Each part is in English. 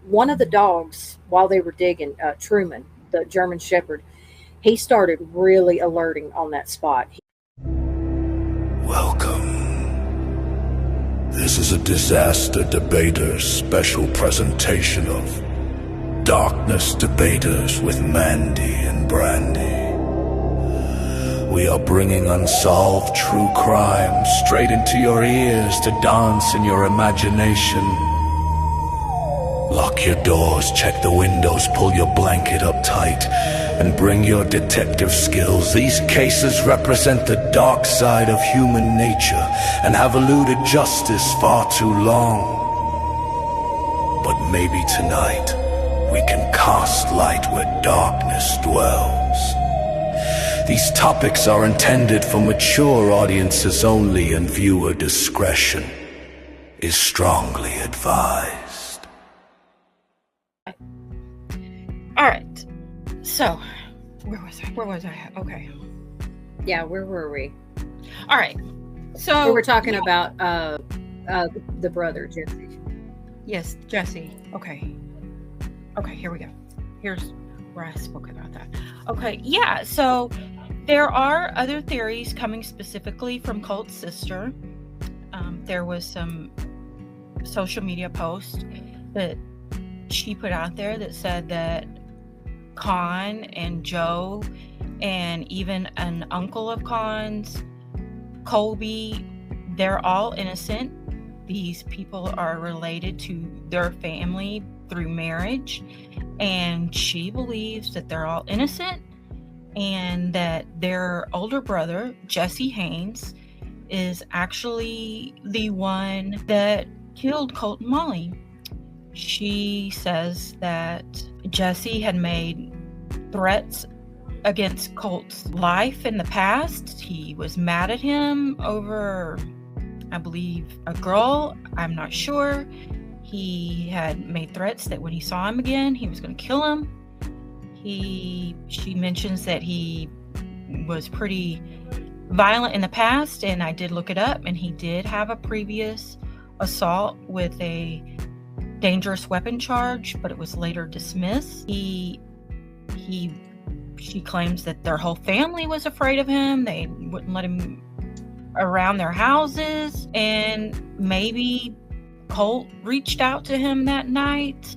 one of the dogs, while they were digging, Truman, the German Shepherd, he started really alerting on that spot. Welcome. This is a Disaster Debaters special presentation of Darkness Debaters with Mandy and Brandy. We are bringing unsolved true crime straight into your ears to dance in your imagination. Lock your doors, check the windows, pull your blanket up tight, and bring your detective skills. These cases represent the dark side of human nature and have eluded justice far too long. But maybe tonight, we can cast light where darkness dwells. These topics are intended for mature audiences only, and viewer discretion is strongly advised. All right. So, where was I? Okay. Yeah, where were we? All right. So we were talking about the brother, Jesse. Yes, Jesse. Okay, here we go. Here's where I spoke about that. Okay, yeah, so there are other theories coming specifically from Colt's sister. There was some social media post that she put out there that said that Con and Joe and even an uncle of Con's, Colby, they're all innocent. These people are related to their family through marriage, and she believes that they're all innocent and that their older brother, Jesse Haynes, is actually the one that killed Colt and Molly. She says that Jesse had made threats against Colt's life in the past. He was mad at him over, I believe, a girl. I'm not sure. He had made threats that when he saw him again, he was going to kill him. She mentions that he was pretty violent in the past, and I did look it up, and he did have a previous assault with a dangerous weapon charge, but it was later dismissed. She claims that their whole family was afraid of him. They wouldn't let him around their houses, and maybe Colt reached out to him that night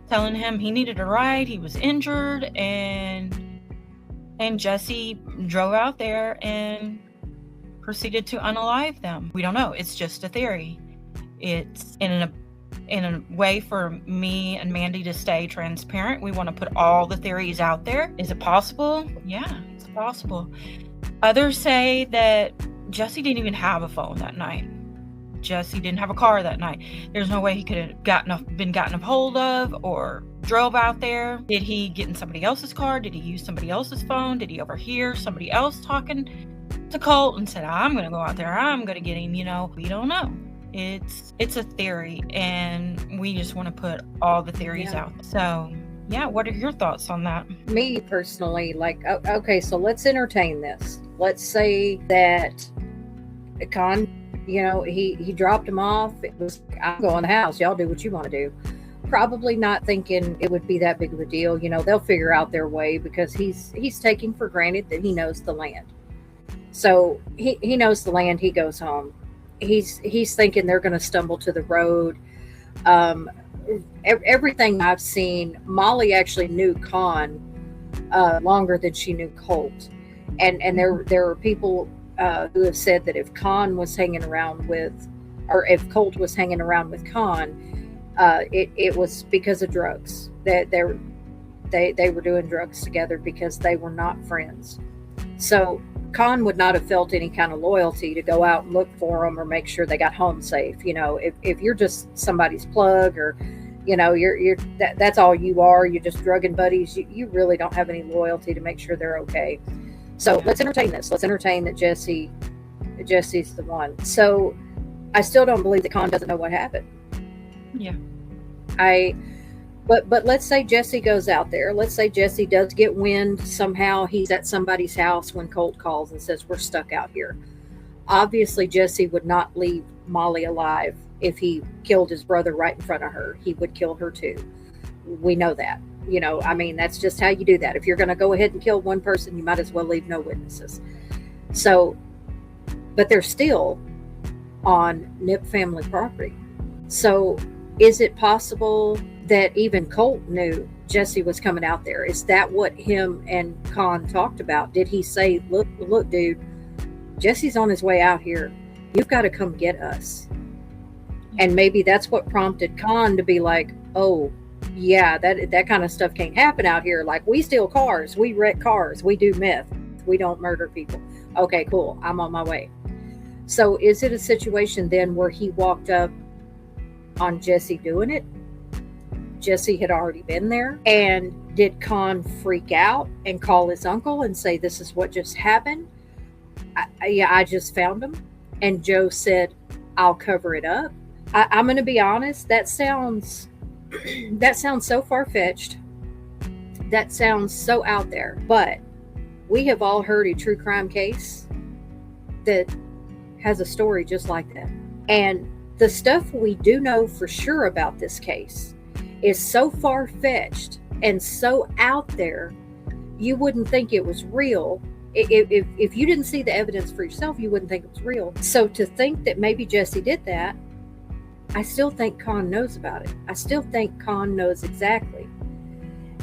telling him he needed a ride, he was injured, and Jesse drove out there and proceeded to unalive them. We don't know. It's just a theory. It's in a way for me and Mandy to stay transparent. We want to put all the theories out there. Is it possible? Yeah, it's possible. Others say that Jesse didn't even have a phone that night. Jesse didn't have a car that night. There's no way he could have been gotten a hold of or drove out there. Did he get in somebody else's car? Did he use somebody else's phone? Did he overhear somebody else talking to Colt and said, I'm going to go out there, I'm going to get him? We don't know. It's a theory, and we just want to put all the theories out. So, yeah, what are your thoughts on that? Me personally, okay, so let's entertain this. Let's say that Con, he dropped him off. It was, I'll go in the house. Y'all do what you want to do. Probably not thinking it would be that big of a deal. They'll figure out their way because he's taking for granted that he knows the land. So he knows the land. He goes home. He's thinking they're going to stumble to the road. Everything I've seen, Molly actually knew Con longer than she knew Colt, and there are people who have said that if Con was hanging around with, or if Colt was hanging around with Con, it was because of drugs. That they were doing drugs together because they were not friends. So Con would not have felt any kind of loyalty to go out and look for them or make sure they got home safe. If you're just somebody's plug, or you're that's all you are. You're just drugging buddies. You really don't have any loyalty to make sure they're okay. So let's entertain this. Let's entertain that Jesse's the one. So I still don't believe that Con doesn't know what happened. Yeah. But let's say Jesse goes out there. Let's say Jesse does get wind somehow. He's at somebody's house when Colt calls and says, we're stuck out here. Obviously, Jesse would not leave Molly alive if he killed his brother right in front of her, he would kill her too. We know that. I mean, that's just how you do that. If you're going to go ahead and kill one person, you might as well leave no witnesses. So, but they're still on Nip family property. So is it possible that even Colt knew Jesse was coming out there? Is that what him and Con talked about? Did he say, look, dude, Jesse's on his way out here. You've got to come get us. And maybe that's what prompted Con to be like, oh, yeah, that kind of stuff can't happen out here. Like, we steal cars, we wreck cars, we do meth, we don't murder people. Okay, cool, I'm on my way. So is it a situation then where he walked up on Jesse doing it? Jesse had already been there. And did Con freak out and call his uncle and say, this is what just happened? I just found him. And Joe said, I'll cover it up. I'm going to be honest. That sounds so far-fetched. That sounds so out there. But we have all heard a true crime case that has a story just like that. And the stuff we do know for sure about this case is so far-fetched and so out there, you wouldn't think it was real. If you didn't see the evidence for yourself, you wouldn't think it was real. So to think that maybe Jesse did that, I still think Con knows about it. I still think Con knows exactly.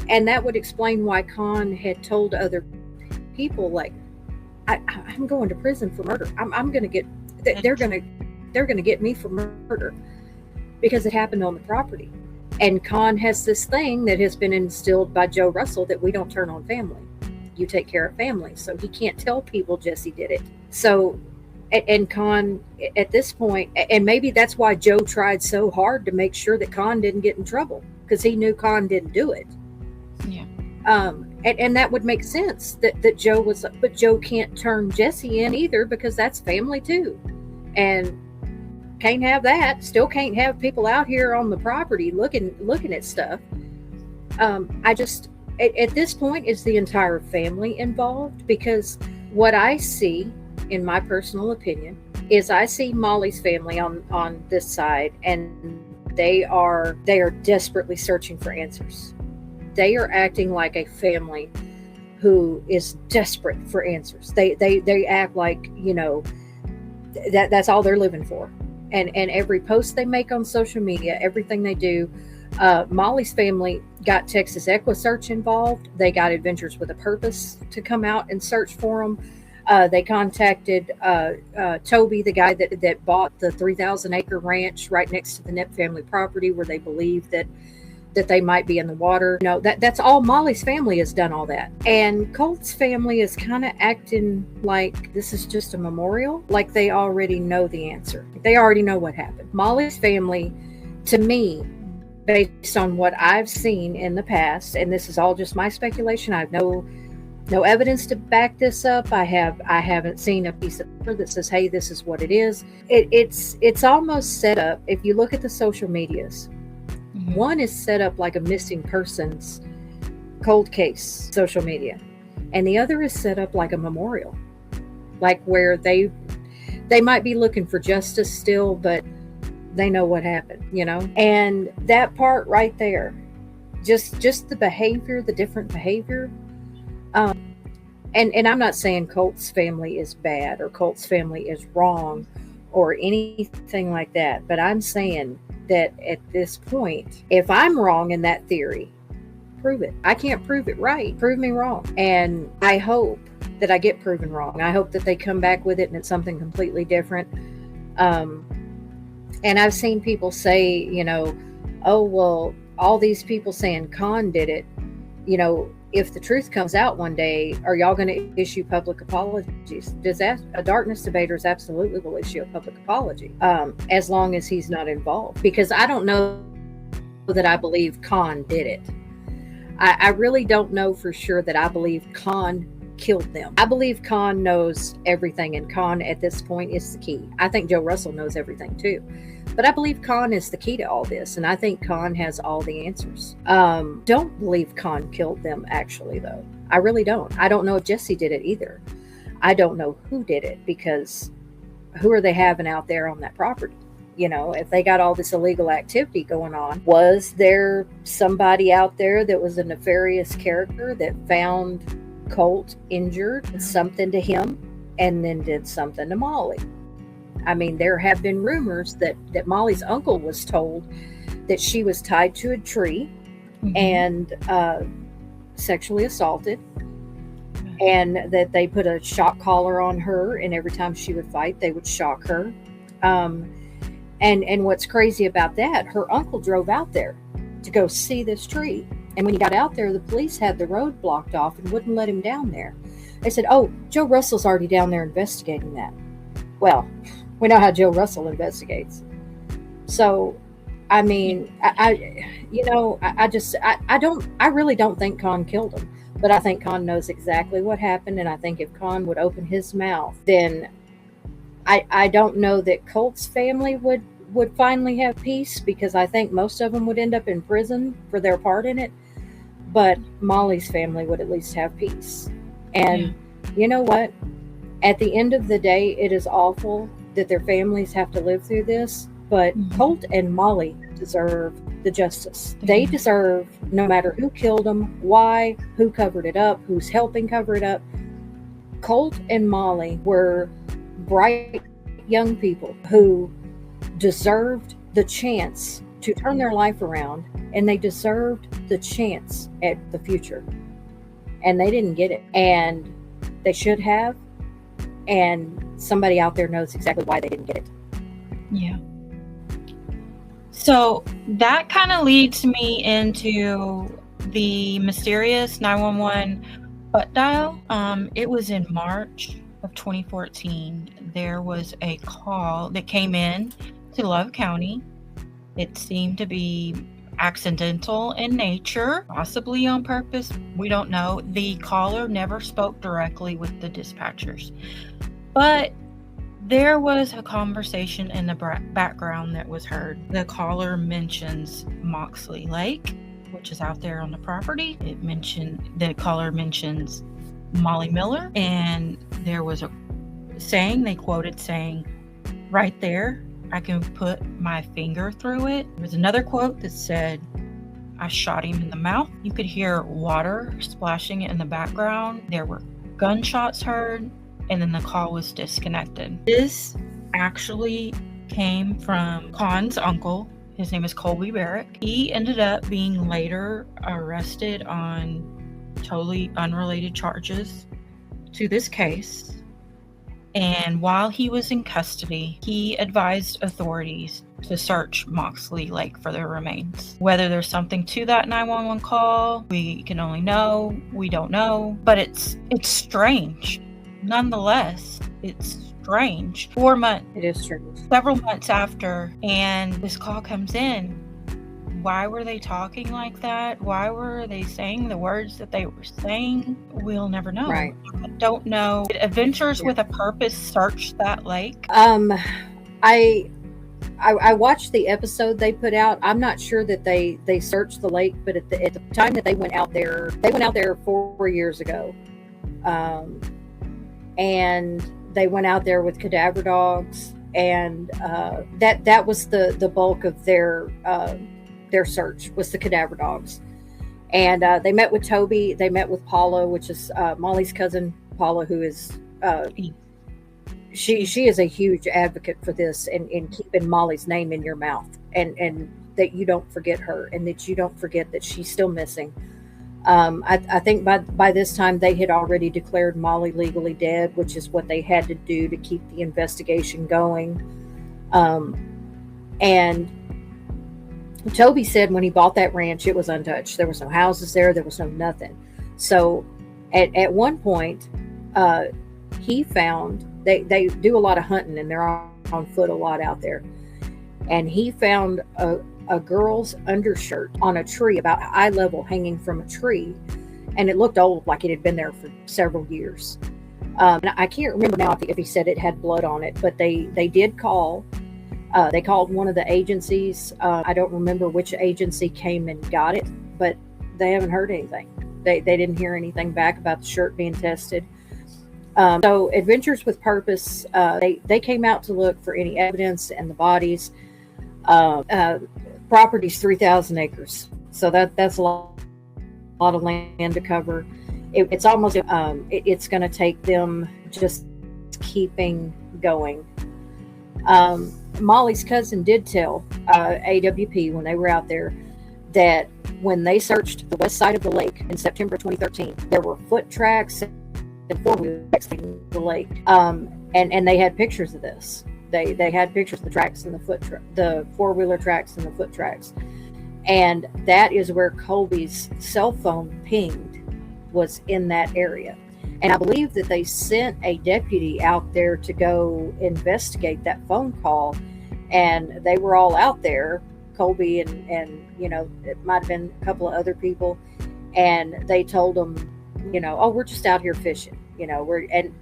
And that would explain why Con had told other people, like, I'm going to prison for murder. I'm going to get, they're going to get me for murder because it happened on the property. And Con has this thing that has been instilled by Joe Russell that we don't turn on family. You take care of family. So he can't tell people Jesse did it. So, and Con at this point, and maybe that's why Joe tried so hard to make sure that Con didn't get in trouble, because he knew Con didn't do it. Yeah. And that would make sense that Joe was, but Joe can't turn Jesse in either, because that's family too. And can't have that. Still can't have people out here on the property looking at stuff. I just, at this point, is the entire family involved? Because what I see, in my personal opinion, is I see Molly's family on this side, and they are desperately searching for answers. They are acting like a family who is desperate for answers. They act like, that's all they're living for. And every post they make on social media, everything they do, Molly's family got Texas EquiSearch involved. They got Adventures with a Purpose to come out and search for them. They contacted Toby, the guy that bought the 3,000-acre ranch right next to the Nip family property, where they believe that they might be in the water. That's all. Molly's family has done all that. And Colt's family is kind of acting like this is just a memorial, like they already know the answer. They already know what happened. Molly's family, to me, based on what I've seen in the past, and this is all just my speculation, I have no evidence to back this up. I haven't seen a piece of paper that says, hey, this is what it is. It's almost set up, if you look at the social medias, one is set up like a missing persons cold case social media, and the other is set up like a memorial, like where they might be looking for justice still, but they know what happened, and that part right there, just the behavior, the different behavior. And I'm not saying Colt's family is bad or Colt's family is wrong or anything like that, but I'm saying that at this point, if I'm wrong in that theory, prove it. I can't prove it right. Prove me wrong. And I hope that I get proven wrong. I hope that they come back with it and it's something completely different. And I've seen people say, oh, well, all these people saying Con did it, if the truth comes out one day, are y'all going to issue public apologies? A Darkness Debaters absolutely will issue a public apology, as long as he's not involved. Because I don't know that I believe Con did it. I really don't know for sure that I believe Con killed them. I believe Con knows everything, and Con at this point is the key. I think Joe Russell knows everything too. But I believe Con is the key to all this, and I think Con has all the answers. Don't believe Con killed them, actually, though. I really don't. I don't know if Jesse did it either. I don't know who did it, because who are they having out there on that property? if they got all this illegal activity going on, was there somebody out there that was a nefarious character that found Colt injured, did something to him, and then did something to Molly? I mean, there have been rumors that Molly's uncle was told that she was tied to a tree and sexually assaulted, and that they put a shock collar on her, and every time she would fight, they would shock her. And what's crazy about that, her uncle drove out there to go see this tree. And when he got out there, the police had the road blocked off and wouldn't let him down there. They said, "Oh, Joe Russell's already down there investigating that." Well, we know how Joe Russell investigates. So, I mean, I really don't think Con killed him. But I think Con knows exactly what happened, and I think if Con would open his mouth, then I don't know that Colt's family would finally have peace, because I think most of them would end up in prison for their part in it. But Molly's family would at least have peace. And you know what? At the end of the day, it is awful that their families have to live through this, but Colt and Molly deserve the justice. They deserve, no matter who killed them, why, who covered it up, who's helping cover it up. Colt and Molly were bright young people who deserved the chance to turn their life around, and they deserved the chance at the future. And they didn't get it. And they should have. And somebody out there knows exactly why they didn't get it. Yeah. So that kind of leads me into the mysterious 911 butt dial. It was in March of 2014. There was a call that came in to Love County. It seemed to be accidental in nature, possibly on purpose. We don't know. The caller never spoke directly with the dispatchers, but there was a conversation in the background that was heard. The caller mentions Moxley Lake, which is out there on the property. The caller mentions Molly Miller, and there was a saying, they quoted saying, "Right there, I can put my finger through it." There was another quote that said, "I shot him in the mouth." You could hear water splashing in the background. There were gunshots heard, and then the call was disconnected. This actually came from Con's uncle. His name is Colby Barrick. He ended up being later arrested on totally unrelated charges to this case. And while he was in custody, he advised authorities to search Moxley Lake for their remains. Whether there's something to that 911 call, we can only know. We don't know. But it's strange. Nonetheless, it's strange. 4 months. It is strange. Several months after, and this call comes in. Why were they talking like that? Why were they saying the words that they were saying? We'll never know. Right. I don't know. Did Adventures with a Purpose search that lake? I watched the episode they put out. I'm not sure that they searched the lake, but at the time that they went out there 4 years ago. And they went out there with cadaver dogs, and that was the bulk of their search, was the cadaver dogs. And they met with Toby. They met with Paula, which is Molly's cousin, Paula, who is she is a huge advocate for this, and keeping Molly's name in your mouth, and that you don't forget her, and that you don't forget that she's still missing. I think by this time they had already declared Molly legally dead, which is what they had to do to keep the investigation going. And Toby said when he bought that ranch, it was untouched. There was no houses there. There was no nothing. So at one point, he found, they do a lot of hunting, and they're on foot a lot out there. And he found a girl's undershirt on a tree, about eye level, hanging from a tree. And it looked old, like it had been there for several years. And I can't remember now if he said it had blood on it, but they did call. They called one of the agencies. I don't remember which agency came and got it, but they haven't heard anything. They didn't hear anything back about the shirt being tested. So Adventures with Purpose, they came out to look for any evidence and the bodies. Property's 3,000 acres, so that's a lot of land to cover. It's almost it's going to take them just keeping going. Molly's cousin did tell AWP when they were out there that when they searched the west side of the lake in September 2013, there were foot tracks and four-wheel tracks in the lake, and they had pictures of this. They had pictures of the tracks and the four-wheeler tracks and the foot tracks, and that is where Colby's cell phone pinged, was in that area. And I believe that they sent a deputy out there to go investigate that phone call, and they were all out there, Colby and it might have been a couple of other people, and they told them, oh, we're just out here fishing, and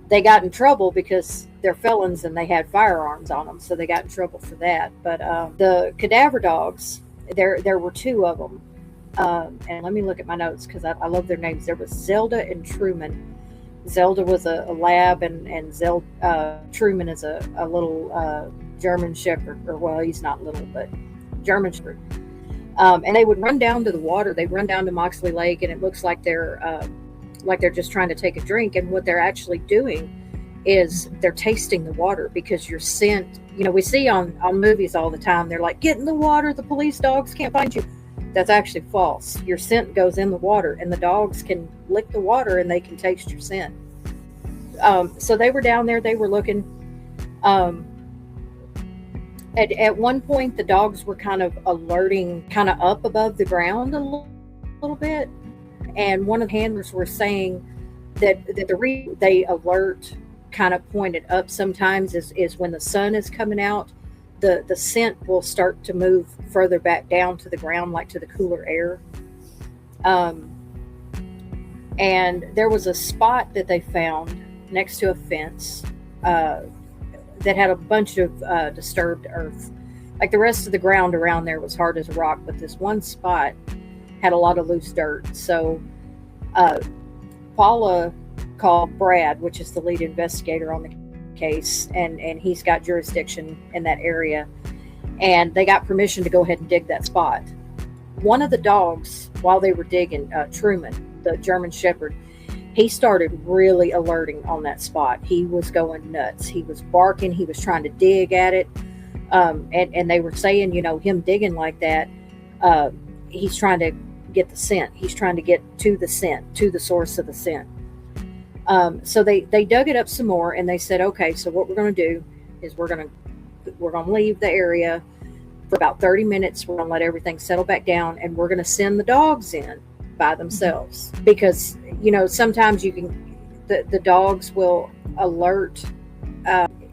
they got in trouble because they're felons and they had firearms on them, so they got in trouble for that. But the cadaver dogs, there were two of them, and let me look at my notes because I love their names. There was Zelda and Truman. Zelda was a lab, and Truman is a little German Shepherd, or well, he's not little, but German Shepherd. And they would run down to the water. They run down to Moxley Lake, and it looks like they're just trying to take a drink. And what they're actually doing is they're tasting the water, because your scent, we see on movies all the time, they're like, get in the water, the police dogs can't find you. That's actually false. Your scent goes in the water, and the dogs can lick the water and they can taste your scent. So they were down there, they were looking. At one point, the dogs were kind of alerting, kind of up above the ground a little bit. And one of the handlers were saying that the reason they alert kind of pointed up sometimes is when the sun is coming out, the scent will start to move further back down to the ground, like to the cooler air. And there was a spot that they found next to a fence that had a bunch of disturbed earth. Like the rest of the ground around there was hard as a rock, but this one spot had a lot of loose dirt. So Paula called Brad, which is the lead investigator on the case, and he's got jurisdiction in that area, and they got permission to go ahead and dig that spot. One of the dogs, while they were digging, Truman, the German Shepherd, he started really alerting on that spot. He was going nuts. He was barking. He was trying to dig at it. And they were saying, him digging like that, he's trying to get the scent. He's trying to get to the scent, to the source of the scent. So they dug it up some more, and they said, okay, so what we're going to do is we're going to leave the area for about 30 minutes. We're going to let everything settle back down, and we're going to send the dogs in by themselves, because sometimes the dogs will alert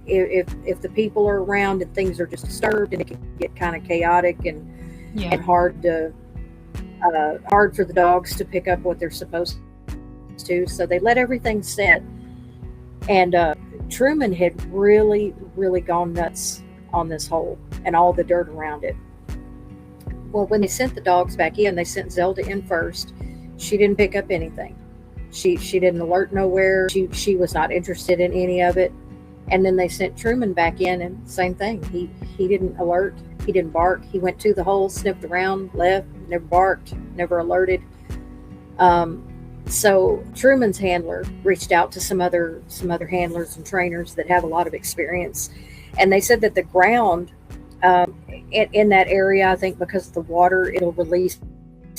if the people are around and things are just disturbed, and it can get kind of chaotic and hard for the dogs to pick up what they're supposed to. So they let everything set, and Truman had really gone nuts on this hole and all the dirt around it. Well, when they sent the dogs back in, they sent Zelda in first. She didn't pick up anything. She didn't alert nowhere. She was not interested in any of it. And then they sent Truman back in, and same thing. He didn't alert. He didn't bark. He went to the hole, sniffed around, left, never barked, never alerted. So Truman's handler reached out to some other handlers and trainers that have a lot of experience, and they said that the ground in that area, I think because of the water, it'll release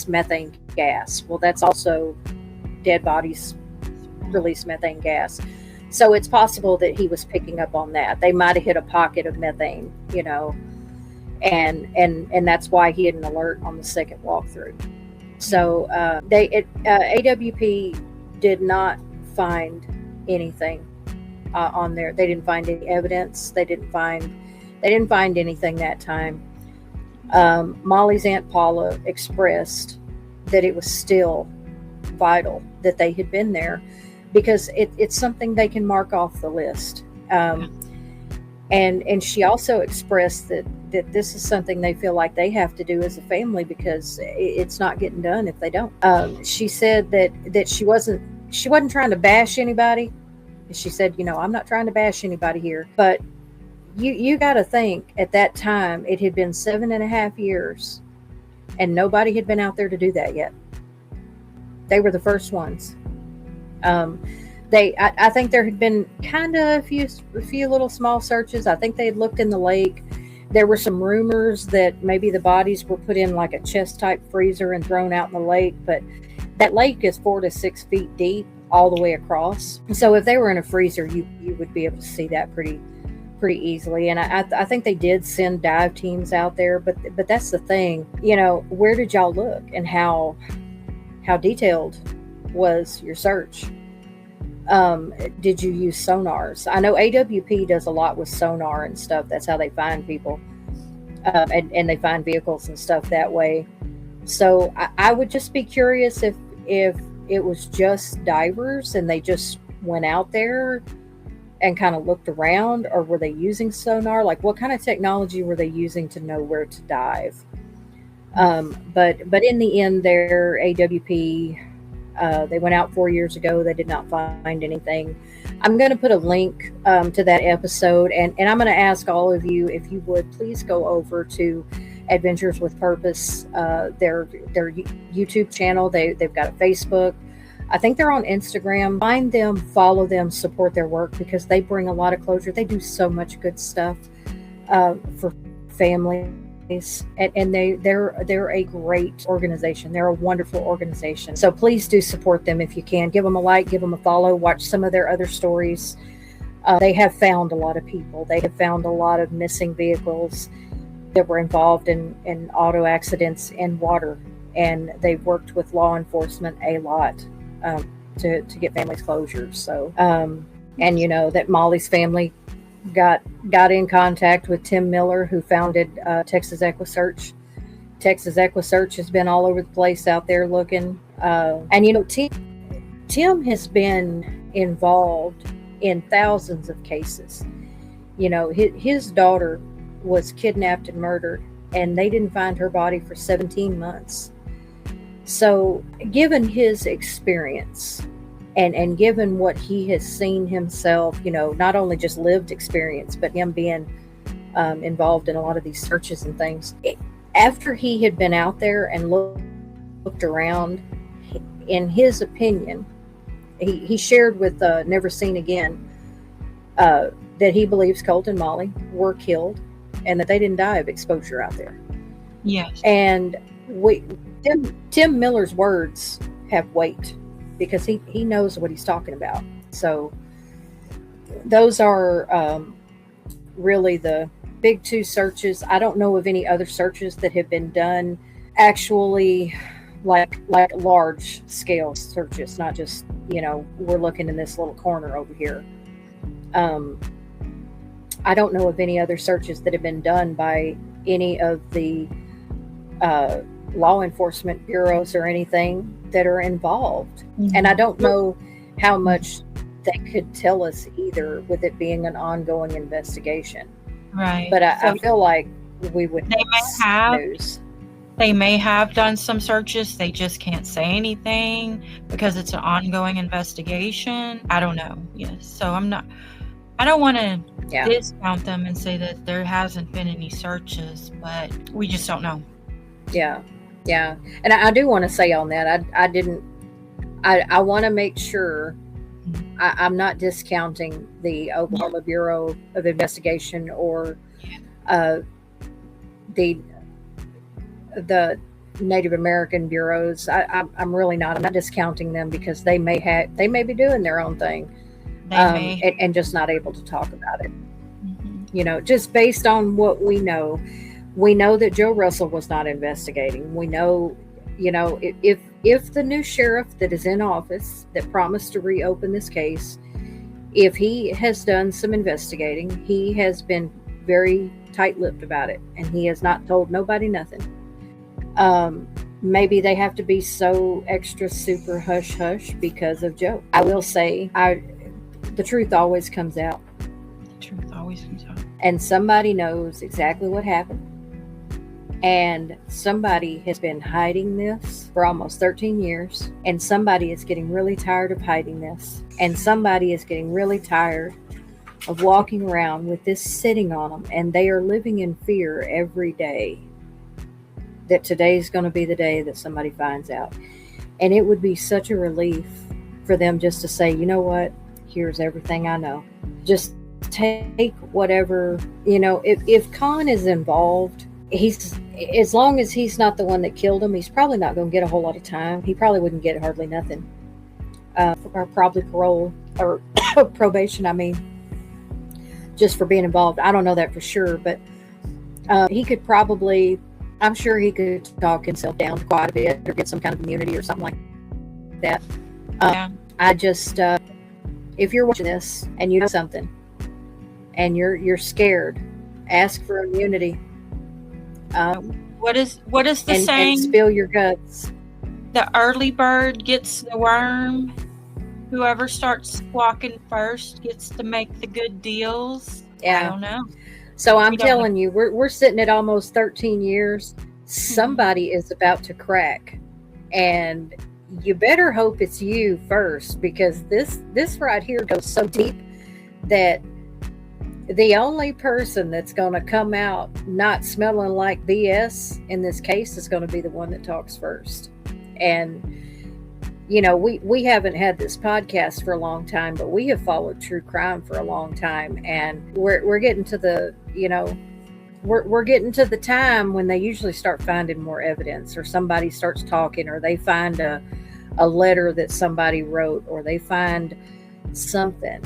methane gas. Well, that's also dead bodies release methane gas. So it's possible that he was picking up on that. They might have hit a pocket of methane, and that's why he didn't alert on the second walkthrough. So AWP did not find anything on there. They didn't find any evidence. They didn't find anything that time. Molly's Aunt Paula expressed that it was still vital that they had been there, because it's something they can mark off the list. And she also expressed that this is something they feel like they have to do as a family, because it's not getting done if they don't. She said that she wasn't trying to bash anybody. She said, I'm not trying to bash anybody here, but you got to think at that time it had been 7.5 years, and nobody had been out there to do that yet. They were the first ones. I think there had been kind of a few little small searches. I think they had looked in the lake. There were some rumors that maybe the bodies were put in like a chest type freezer and thrown out in the lake, but that lake is 4 to 6 feet deep all the way across. So if they were in a freezer, you would be able to see that pretty easily. And I think they did send dive teams out there, but that's the thing, where did y'all look, and how detailed was your search? Did you use sonars? I know AWP does a lot with sonar and stuff. That's how they find people, and they find vehicles and stuff that way. So I would just be curious if it was just divers and they just went out there and kind of looked around, or were they using sonar? Like, what kind of technology were they using to know where to dive? But in the end, their AWP, they went out 4 years ago. They did not find anything. I'm going to put a link to that episode, and I'm going to ask all of you, if you would please go over to Adventures with Purpose, their YouTube channel. They've got a Facebook. I think they're on Instagram. Find them, follow them, support their work, because they bring a lot of closure. They do so much good stuff for families, and they're a great organization. They're a wonderful organization. So please do support them if you can. Give them a like, give them a follow, watch some of their other stories. They have found a lot of people. They have found a lot of missing vehicles that were involved in auto accidents and water, and they've worked with law enforcement a lot to get families closure. So and that Molly's family got in contact with Tim Miller, who founded Texas EquiSearch. Texas EquiSearch has been all over the place out there looking, and Tim has been involved in thousands of cases. His daughter was kidnapped and murdered, and they didn't find her body for 17 months. So given his experience and given what he has seen himself, not only just lived experience, but him being involved in a lot of these searches and things, after he had been out there and looked around, in his opinion, he shared with Never Seen Again that he believes Colt and Molly were killed, and that they didn't die of exposure out there. Yes. And Tim Miller's words have weight, because he knows what he's talking about. So those are really the big two searches. I don't know of any other searches that have been done actually, like large scale searches, not just, we're looking in this little corner over here. I don't know of any other searches that have been done by any of the law enforcement bureaus or anything that are involved. Mm-hmm. And I don't know how much they could tell us either, with it being an ongoing investigation. Right. But I feel like we would They may have done some searches. They just can't say anything because it's an ongoing investigation. I don't know. Yes. So I don't want to discount them and say that there hasn't been any searches, but we just don't know. Yeah. Yeah. And I do want to say on that, I want to make sure I'm not discounting the Oklahoma Bureau of Investigation or the Native American bureaus. I'm really not. I'm not discounting them, because they may be doing their own thing, and just not able to talk about it. Mm-hmm. Just based on what we know that Joe Russell was not investigating. We know, if the new sheriff that is in office that promised to reopen this case, if he has done some investigating, he has been very tight-lipped about it, and he has not told nobody nothing. Maybe they have to be so extra super hush hush because of Joe. I will say, the truth always comes out. The truth always comes out. And somebody knows exactly what happened. And somebody has been hiding this for almost 13 years. And somebody is getting really tired of hiding this. And somebody is getting really tired of walking around with this sitting on them, and they are living in fear every day that today's going to be the day that somebody finds out. And it would be such a relief for them just to say, you know what, here's everything I know. Just take whatever, if Con is involved, he's, as long as he's not the one that killed him, he's probably not going to get a whole lot of time. He probably wouldn't get hardly nothing. Probably parole or probation, just for being involved. I don't know that for sure, but he could probably, I'm sure he could talk himself down quite a bit or get some kind of immunity or something like that. I just, if you're watching this and you know something and you're scared, ask for immunity. What is the saying? And spill your guts. The early bird gets the worm. Whoever starts squawking first gets to make the good deals. Yeah. I don't know. So I'm telling you, we're sitting at almost 13 years. Somebody is about to crack, and you better hope it's you first, because this right here goes so deep that the only person that's going to come out not smelling like BS in this case is going to be the one that talks first. And we haven't had this podcast for a long time, but we have followed true crime for a long time, and we're getting to the we're getting to the time when they usually start finding more evidence, or somebody starts talking, or they find a letter that somebody wrote, or they find something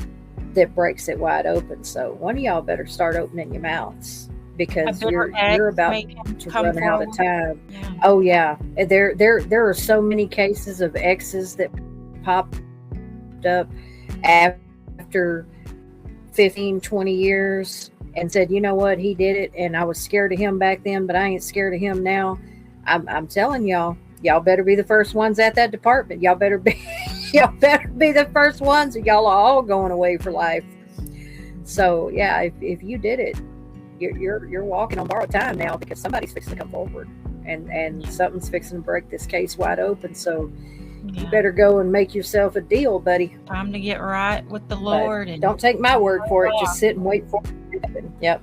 that breaks it wide open. So one of y'all better start opening your mouths, because you're about to run out of time. Yeah. Oh yeah, there are so many cases of exes that popped up after 15, 20 years and said, you know what, he did it, and I was scared of him back then, but I ain't scared of him now. I'm telling y'all better be the first ones at that department. Y'all better be the first ones, or y'all are all going away for life. So yeah, if you did it, you're walking on borrowed time now, because somebody's fixing to come forward, and something's fixing to break this case wide open. So you better go and make yourself a deal, buddy. Time to get right with the Lord. And don't take my word for it. Just sit and wait for it to happen. Yep.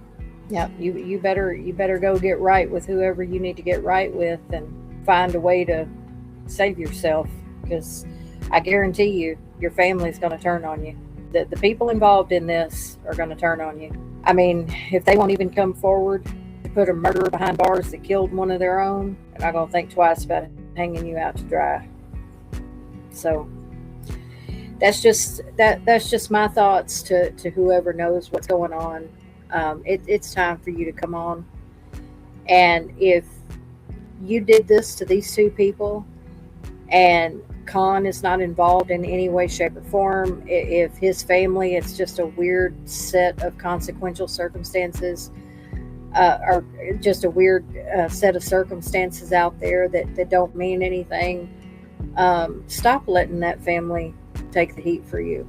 You better go get right with whoever you need to get right with, and find a way to save yourself, because I guarantee you, your family's going to turn on you. The people involved in this are going to turn on you. If they won't even come forward to put a murderer behind bars that killed one of their own, they're not going to think twice about hanging you out to dry. So that's just my thoughts to whoever knows what's going on. It's time for you to come on. And if you did this to these two people, and Con is not involved in any way, shape, or form, if his family, it's just a weird set of consequential circumstances, or just a weird set of circumstances out there that don't mean anything, stop letting that family take the heat for you.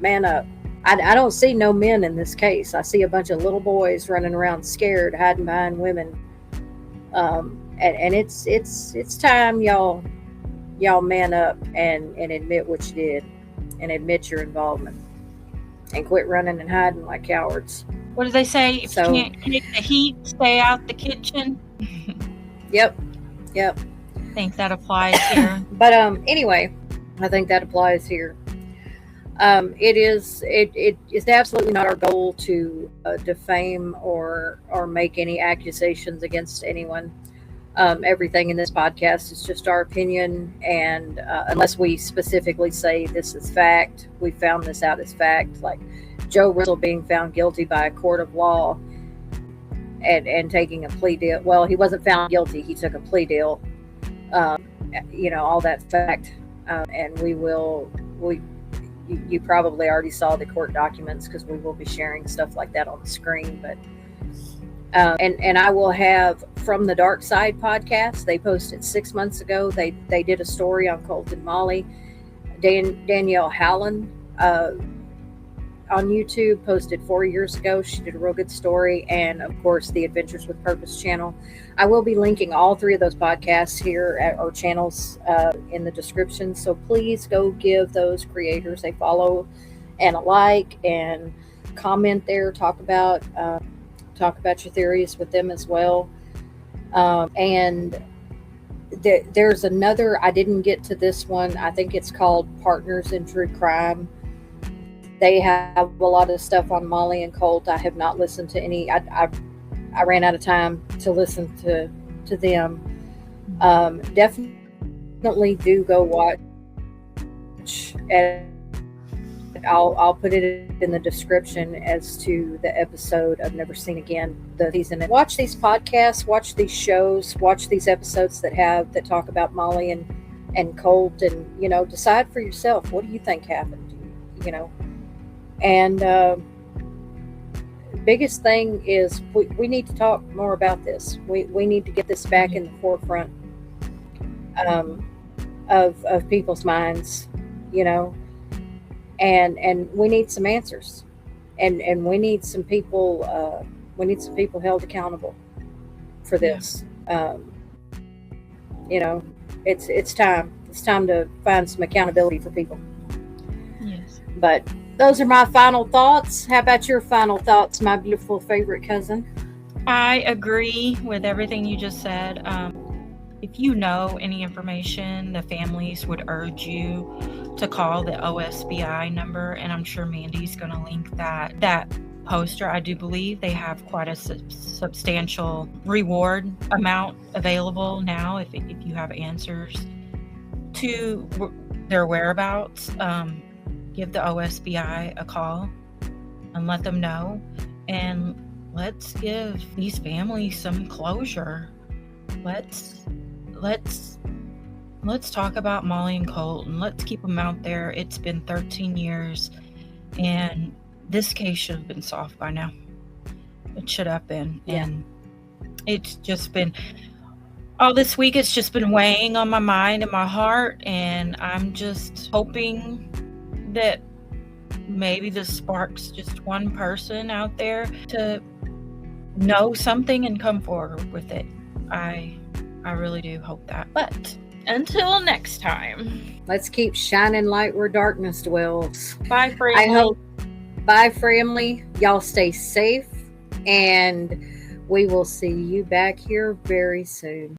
Man up. I don't see no men in this case. I see a bunch of little boys running around scared, hiding behind women. And it's time y'all man up and admit what you did, and admit your involvement, and quit running and hiding like cowards. What do they say? If you can't kick the heat, stay out the kitchen. Yep. I think that applies here. But anyway, I think that applies here. It's absolutely not our goal to defame or make any accusations against anyone. Everything in this podcast is just our opinion, and unless we specifically say this is fact, we found this out as fact, like Joe Russell being found guilty by a court of law and taking a plea deal. Well, he wasn't found guilty, he took a plea deal. All that fact, and you probably already saw the court documents, because we will be sharing stuff like that on the screen. But and I will have From the Dark Side podcast. They posted 6 months ago. They did a story on Colt and Molly. Danelle Hallan on YouTube posted 4 years ago. She did a real good story. And of course, the Adventures with Purpose channel. I will be linking all three of those podcasts here at our channels in the description. So please go give those creators a follow and a like, and comment there. Talk about your theories with them as well. And there's another. I didn't get to this one. I think it's called Partners in True Crime. They have a lot of stuff on Molly and Colt. I have not listened to any. I ran out of time to listen to them. Definitely do go watch. And I'll put it in the description as to the episode of Never Seen Again, the season. Watch these podcasts, watch these shows, watch these episodes that talk about Molly and Colt, and decide for yourself, what do you think happened? And biggest thing is we need to talk more about this. We need to get this back in the forefront of people's minds, and we need some answers, and we need some people held accountable for this. It's time to find some accountability for people. Yes. But those are my final thoughts. How about your final thoughts, my beautiful favorite cousin? I agree with everything you just said. If you know any information, the families would urge you to call the OSBI number, and I'm sure Mandy's going to link that poster. I do believe they have quite a substantial reward amount available now if you have answers to their whereabouts. Give the OSBI a call and let them know, and let's give these families some closure. Let's talk about Molly and Colt, and let's keep them out there. It's been 13 years, and this case should have been solved by now. It should have been. Yeah. And it's just been all this week. It's just been weighing on my mind and my heart, and I'm just hoping that maybe this sparks just one person out there to know something and come forward with it. I really do hope that. But until next time, let's keep shining light where darkness dwells. Bye, family. Bye, family. Y'all stay safe, and we will see you back here very soon.